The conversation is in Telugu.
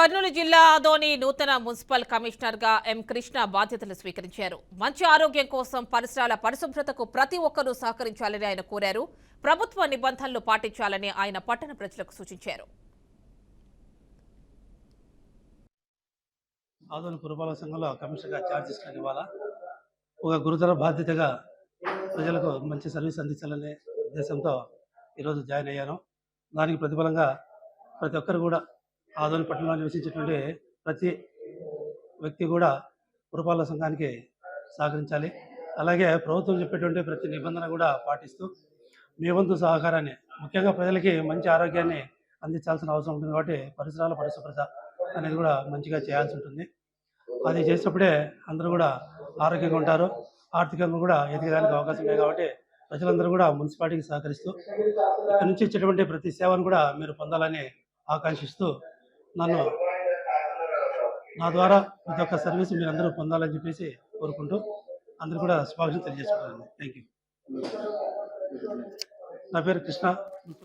కర్నూలు జిల్లా ఆదోని నూతన మున్సిపల్ కమిషనర్గా ఎం కృష్ణ బాధ్యతలు స్వీకరించారు. మంచి ఆరోగ్యం కోసం పరిసరాల పరిశుభ్రతకు ప్రతి ఒక్కరూ సహకరించాలని ఆయన కోరారు. ప్రభుత్వ నిబంధనలు పాటించాలని ఆయన పట్టణ ప్రజలకు సూచించారు. ఆదోని పురపాలక సంఘంలో కమిషనర్గా ఛార్జ్ తీసుకుని ఇవాళ ఒక గురుతర బాధ్యతగా ప్రజలకు మంచి సర్వీస్ అందించాలనే ఉద్దేశంతో ఈరోజు జాయిన్ అయ్యాను. దానికి ప్రతిఫలంగా ప్రతి ఒక్కరు కూడా ఆదోని పట్టణంలో నివసించేటువంటి ప్రతి వ్యక్తి కూడా పురపాలక సంఘానికి సహకరించాలి. అలాగే ప్రభుత్వం చెప్పేటువంటి ప్రతి నిబంధన కూడా పాటిస్తూ మీ వంతు సహకారాన్ని, ముఖ్యంగా ప్రజలకి మంచి ఆరోగ్యాన్ని అందించాల్సిన అవసరం ఉంటుంది. కాబట్టి పరిసరాల పరిశుభ్రత అనేది కూడా మంచిగా చేయాల్సి ఉంటుంది. అది చేసినప్పుడే అందరూ కూడా ఆరోగ్యంగా ఉంటారు, ఆర్థికంగా కూడా ఎదగడానికి అవకాశం ఉంది. కాబట్టి ప్రజలందరూ కూడా మున్సిపాలిటీకి సహకరిస్తూ ఇక్కడ నుంచి ఇచ్చేటువంటి ప్రతి సేవను కూడా మీరు పొందాలని ఆకాంక్షిస్తూ నన్ను నా ద్వారా ప్రతి ఒక్క సర్వీస్ మీరు అందరూ పొందాలని చెప్పేసి కోరుకుంటూ అందరూ కూడా శుభాకాంక్షలు తెలియజేసుకుంటాను. Thank you. నా పేరు కృష్ణ.